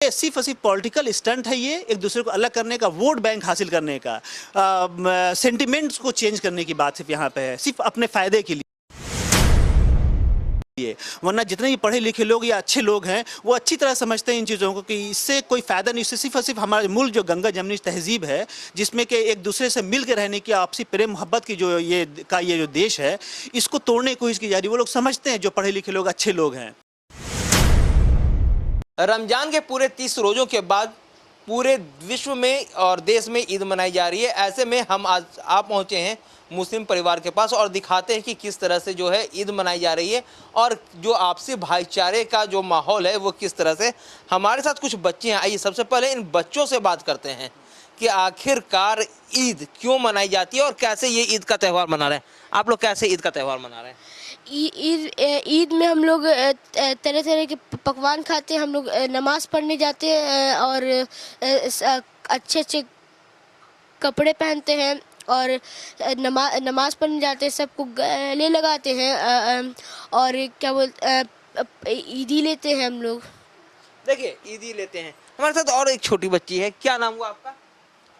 ये सिर्फ और सिर्फ पॉलिटिकल स्टंट है, ये एक दूसरे को अलग करने का, वोट बैंक हासिल करने का, सेंटिमेंट्स को चेंज करने की बात सिर्फ यहाँ पे है, सिर्फ अपने फायदे के लिए। वरना जितने भी पढ़े लिखे लोग या अच्छे लोग हैं वो अच्छी तरह समझते हैं इन चीज़ों को कि इससे कोई फ़ायदा नहीं, इससे सिर्फ और सिर्फ हमारे मुल्क जो गंगा जमनी तहजीब है, जिसमें कि एक दूसरे से मिल के रहने की, आपसी प्रेम मोहब्बत की जो ये जो देश है, इसको तोड़ने की कोशिश की जा रही है। वो लोग समझते हैं, जो पढ़े लिखे लोग, अच्छे लोग हैं। रमजान के पूरे 30 रोज़ों के बाद पूरे विश्व में और देश में ईद मनाई जा रही है। ऐसे में हम आज आप पहुंचे हैं मुस्लिम परिवार के पास और दिखाते हैं कि किस तरह से जो है ईद मनाई जा रही है और जो आपसी भाईचारे का जो माहौल है वो किस तरह से। हमारे साथ कुछ बच्चे हैं, आइए सबसे पहले इन बच्चों से बात करते हैं कि आखिरकार ईद क्यों मनाई जाती है और कैसे ये ईद का त्यौहार मना रहे हैं। आप लोग कैसे ईद का त्यौहार मना रहे हैं? ईद में हम लोग तरह तरह के पकवान खाते हैं, हम लोग नमाज़ पढ़ने जाते हैं और अच्छे अच्छे कपड़े पहनते हैं और नमाज़ पढ़ने जाते हैं, सबको गले लगाते हैं और क्या बोलते ईदी लेते हैं हम लोग। देखिए ईदी लेते हैं। हमारे साथ और एक छोटी बच्ची है, क्या नाम हुआ आपका?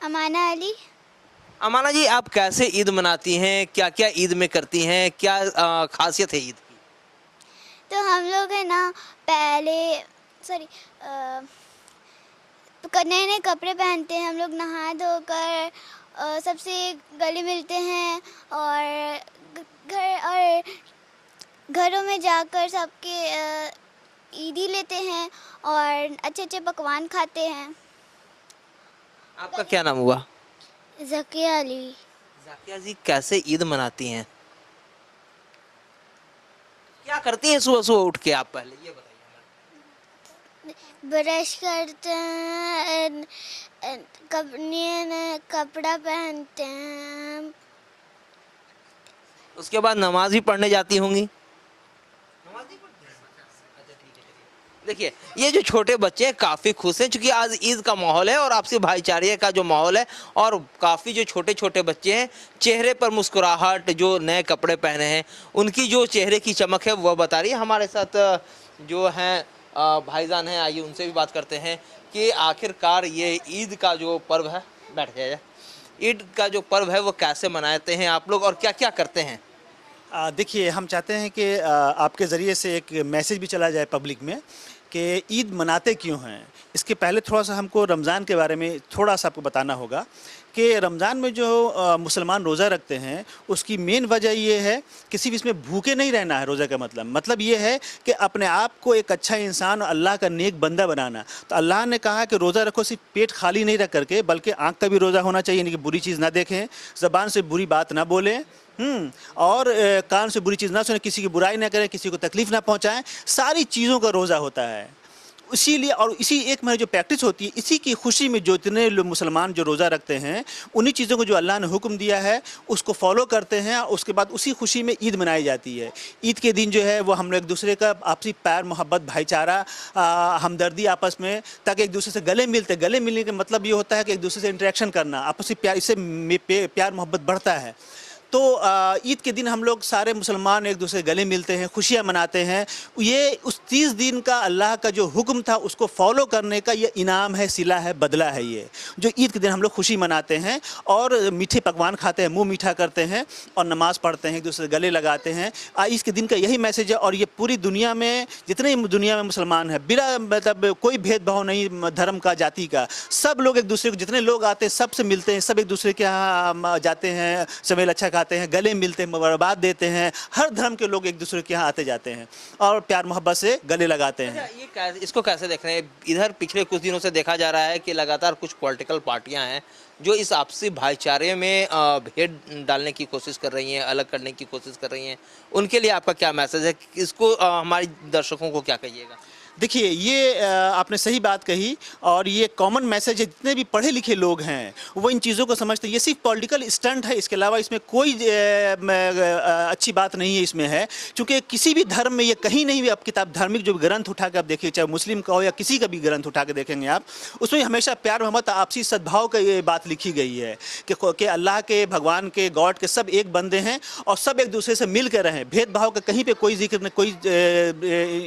अमाना अली। अमाना जी, आप कैसे ईद मनाती हैं, क्या क्या ईद में करती हैं, क्या खासियत है ईद की? तो हम लोग है ना पहले नए नए कपड़े पहनते हैं, हम लोग नहा धोकर सबसे गले मिलते हैं और घरों में जाकर सबके ईदी लेते हैं और अच्छे अच्छे पकवान खाते हैं। आपका क्या नाम हुआ? ज़किया अली। ज़किया जी, कैसे ईद मनाती हैं, क्या करती हैं सुबह सुबह उठ के? आप पहले ये बताइए। ब्रश करते हैं, कपड़ा पहनते हैं, उसके बाद नमाज भी पढ़ने जाती होंगी। देखिए ये जो छोटे बच्चे हैं काफ़ी खुश हैं क्योंकि आज ईद का माहौल है और आपसी भाईचारे का जो माहौल है और काफ़ी जो छोटे छोटे बच्चे हैं चेहरे पर मुस्कुराहट, जो नए कपड़े पहने हैं उनकी जो चेहरे की चमक है वह बता रही है। हमारे साथ जो हैं भाईजान हैं, आइए उनसे भी बात करते हैं कि आखिरकार ये ईद का जो पर्व है, बैठ जाइए, ईद का जो पर्व है वो कैसे मनाते हैं आप लोग और क्या क्या करते हैं? देखिए, हम चाहते हैं कि आपके ज़रिए से एक मैसेज भी चला जाए पब्लिक में कि ईद मनाते क्यों हैं। इसके पहले थोड़ा सा हमको रमज़ान के बारे में थोड़ा सा आपको बताना होगा कि रमज़ान में जो मुसलमान रोज़ा रखते हैं उसकी मेन वजह ये है कि सिर्फ इसमें भूखे नहीं रहना है। रोज़ा का मतलब ये है कि अपने आप को एक अच्छा इंसान, अल्लाह का नेक बंदा बनाना। तो अल्लाह ने कहा कि रोज़ा रखो, सिर्फ पेट खाली नहीं रख करके, बल्कि आँख का भी रोज़ा होना चाहिए, यानी कि बुरी चीज़ ना देखें, ज़बान से बुरी बात ना बोलें, और कान से बुरी चीज़ ना सुने, किसी की बुराई ना करें, किसी को तकलीफ़ ना पहुंचाएं। सारी चीज़ों का रोज़ा होता है। इसीलिए और इसी एक महीने जो प्रैक्टिस होती है, इसी की खुशी में जो इतने मुसलमान जो रोज़ा रखते हैं, उन्हीं चीज़ों को जो अल्लाह ने हुक्म दिया है उसको फॉलो करते हैं। उसके बाद उसी खुशी में ईद मनाई जाती है। ईद के दिन जो है वो हम लोग एक दूसरे का आपसी प्यार मोहब्बत, भाईचारा, हमदर्दी आपस में, ताकि एक दूसरे से गले मिलते। गले मिलने का मतलब ये होता है कि एक दूसरे से इंटरेक्शन करना, आपसी प्यार, इससे प्यार मोहब्बत बढ़ता है। तो ईद के दिन हम लोग सारे मुसलमान एक दूसरे गले मिलते हैं, खुशियाँ मनाते हैं। ये उस 30 दिन का अल्लाह का जो हुक्म था उसको फॉलो करने का ये इनाम है, सिला है, बदला है। ये जो ईद के दिन हम लोग खुशी मनाते हैं और मीठे पकवान खाते हैं, मुंह मीठा करते हैं और नमाज पढ़ते हैं, एक दूसरे गले लगाते हैं। ईद के दिन का यही मैसेज है। और ये पूरी दुनिया में जितने दुनिया में मुसलमान हैं, बिना मतलब कोई भेदभाव नहीं धर्म का, जाति का, सब लोग एक दूसरे को, जितने लोग आते हैं सबसे मिलते हैं, सब एक दूसरे के यहाँ जाते हैं, समेल अच्छा आते हैं, गले मिलते हैं, मुबारकबाद देते हैं। हर धर्म के लोग एक दूसरे के यहाँ आते जाते हैं और प्यार मोहब्बत से गले लगाते हैं। अच्छा, इसको कैसे देख रहे हैं? इधर पिछले कुछ दिनों से देखा जा रहा है कि लगातार कुछ पॉलिटिकल पार्टियां हैं जो इस आपसी भाईचारे में भेद डालने की कोशिश कर रही हैं, अलग करने की कोशिश कर रही हैं। उनके लिए आपका क्या मैसेज है? इसको हमारे दर्शकों को क्या कहिएगा? देखिए, ये आपने सही बात कही और ये कॉमन मैसेज है। जितने भी पढ़े लिखे लोग हैं वो इन चीज़ों को समझते हैं। ये सिर्फ पॉलिटिकल स्टंट है, इसके अलावा इसमें कोई अच्छी बात नहीं है इसमें है। क्योंकि किसी भी धर्म में ये कहीं नहीं भी, आप किताब धार्मिक जो ग्रंथ उठा के आप देखिए, चाहे मुस्लिम का हो या किसी का भी ग्रंथ उठा के देखेंगे आप, उसमें हमेशा प्यार मोहब्बत, आपसी सद्भाव का ये बात लिखी गई है कि अल्लाह के, भगवान के, गॉड के सब एक बंदे हैं और सब एक दूसरे से मिल कर रहें। भेदभाव का कहीं पर कोई जिक्र, कोई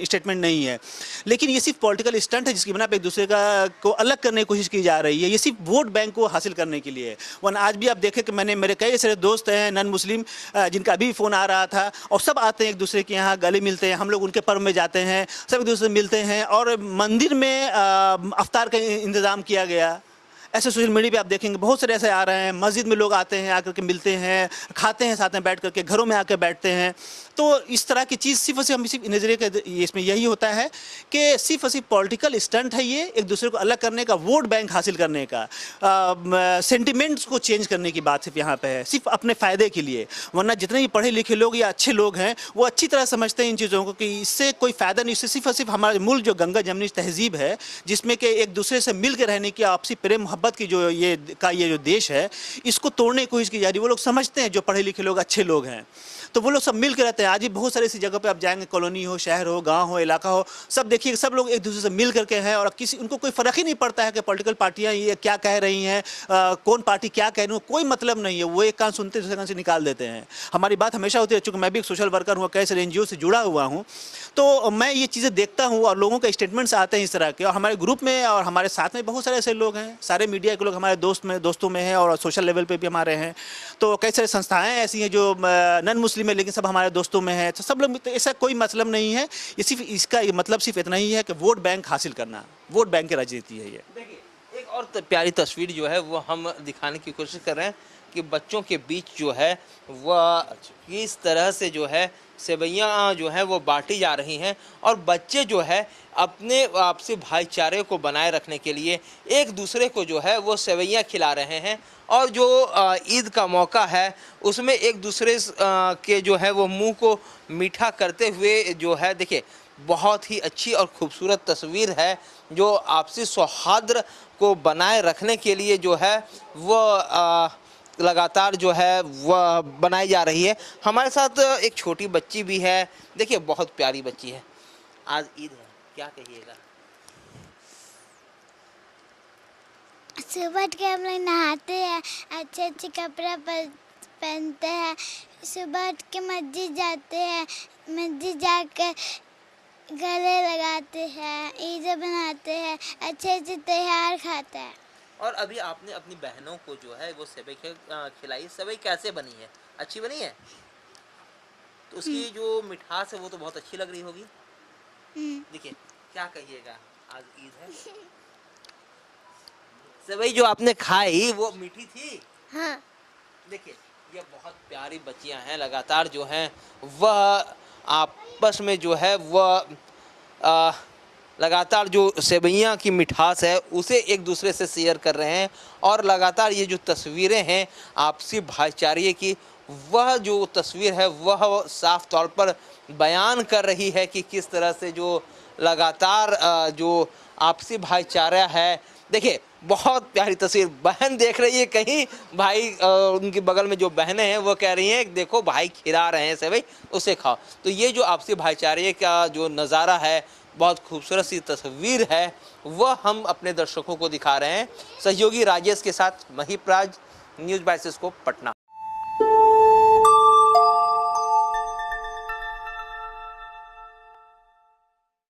स्टेटमेंट नहीं है। लेकिन ये सिर्फ पॉलिटिकल स्टंट है जिसकी बना पे एक दूसरे का को अलग करने की कोशिश की जा रही है। ये सिर्फ वोट बैंक को हासिल करने के लिए है। वरना आज भी आप देखें कि मैंने मेरे कई सारे दोस्त हैं नॉन मुस्लिम जिनका अभी फ़ोन आ रहा था, और सब आते हैं एक दूसरे के यहाँ, गले मिलते हैं, हम लोग उनके पर्व में जाते हैं, सब एक दूसरे से मिलते हैं, और मंदिर में अफ्तार का इंतज़ाम किया गया। ऐसे सोशल मीडिया पे आप देखेंगे बहुत सारे ऐसे आ रहे हैं, मस्जिद में लोग आते हैं, आकर के मिलते हैं, खाते हैं साथ में बैठ करके, घरों में आकर बैठते हैं। तो इस तरह की चीज़ सिर्फ और सिर्फ हम सिर्फ नज़रिए का इसमें यही होता है कि सिर्फ और सिर्फ पॉलिटिकल स्टंट है ये, एक दूसरे को अलग करने का, वोट बैंक हासिल करने का, सेंटिमेंट्स को चेंज करने की बात सिर्फ यहाँ पे है, सिर्फ अपने फ़ायदे के लिए। वरना जितने भी पढ़े लिखे लोग या अच्छे लोग हैं वो अच्छी तरह समझते हैं इन चीज़ों को कि इससे कोई फ़ायदा नहीं, इससे सिर्फ और सिर्फ हमारे मुल्क जो गंगा जमनी तहजीब है, जिसमें कि एक दूसरे से मिल के रहने की, आपसी प्रेम मोहब्बत की जो ये जो देश है, इसको तोड़ने की कोशिश की जा रही है। वो लोग समझते हैं, जो पढ़े लिखे लोग अच्छे लोग हैं, तो वो लोग सब मिल के रहते हैं। आज भी बहुत सारी ऐसी जगह पे आप जाएंगे, कॉलोनी हो, शहर हो, गांव हो, इलाका हो, सब देखिए सब लोग एक दूसरे से मिल करके हैं, और अब किसी उनको कोई फ़र्क ही नहीं पड़ता है कि पॉलिटिकल पार्टियां ये क्या कह रही हैं, कौन पार्टी क्या कह रही है, कोई मतलब नहीं है। वो एक कान सुनते दूसरे कान से निकाल देते हैं। हमारी बात हमेशा होती है, चूँकि मैं भी एक सोशल वर्कर हूँ, कई सारे NGO से जुड़ा हुआ हूँ, तो मैं ये चीज़ें देखता हूँ और लोगों के स्टेटमेंट्स आते हैं इस तरह के, और हमारे ग्रुप में और हमारे साथ में बहुत सारे ऐसे लोग हैं, सारे मीडिया के लोग हमारे दोस्तों में हैं, और सोशल लेवल पे भी हमारे हैं। तो कई सारे संस्थाएं ऐसी हैं जो नॉन मुस्लिम है लेकिन सब हमारे दोस्तों में है। तो सब लोग, तो ऐसा कोई मतलब नहीं है, ये सिर्फ इसका ये मतलब सिर्फ इतना ही है कि वोट बैंक हासिल करना, वोट बैंक की राजनीति है ये। देखिए एक और प्यारी तस्वीर जो है वो हम दिखाने की कोशिश कर रहे हैं कि बच्चों के बीच जो है वह किस तरह से जो है सेवइयाँ जो है वो बांटी जा रही हैं, और बच्चे जो है अपने आपसी भाईचारे को बनाए रखने के लिए एक दूसरे को जो है वो सेवइयाँ खिला रहे हैं। और जो ईद का मौका है उसमें एक दूसरे के जो है वो मुंह को मीठा करते हुए जो है, देखिए बहुत ही अच्छी और खूबसूरत तस्वीर है जो आपसी सौहार्द को बनाए रखने के लिए जो है वो लगातार जो है वह बनाई जा रही है। हमारे साथ एक छोटी बच्ची भी है, देखिए बहुत प्यारी बच्ची है। आज ईद है, क्या कहिएगा? सुबह उठ के हम लोग नहाते हैं, अच्छे अच्छे कपड़े पहनते हैं, सुबह उठ के मस्जिद जाते हैं, मस्जिद जाकर गले लगाते हैं, ईद बनाते हैं, अच्छे अच्छे त्योहार खाते हैं। और अभी आपने अपनी बहनों को जो है वो सेवई खिलाई, सेवई कैसे बनी है? अच्छी बनी है? तो उसकी जो मिठास है वो तो बहुत अच्छी लग रही होगी। देखिए क्या कहिएगा, आज ईद है, सेवई जो आपने खाई वो मीठी थी? हाँ। देखिए ये बहुत प्यारी बच्चियां हैं, लगातार जो हैं वह आपस में जो है वह लगातार जो सेवइयाँ की मिठास है उसे एक दूसरे से शेयर कर रहे हैं, और लगातार ये जो तस्वीरें हैं आपसी भाईचारे की, वह जो तस्वीर है वह साफ तौर पर बयान कर रही है कि किस तरह से जो लगातार जो आपसी भाईचारा है। देखिए बहुत प्यारी तस्वीर, बहन देख रही है कहीं भाई, उनके बगल में जो बहनें हैं वो कह रही हैं देखो भाई खिला रहे हैं सेवई, उसे खाओ। तो ये जो आपसी भाईचारे का जो नज़ारा है, बहुत खूबसूरत सी तस्वीर है, वह हम अपने दर्शकों को दिखा रहे हैं। सहयोगी राजेश के साथ महीप राज, न्यूज़ बाय सिस्को, पटना।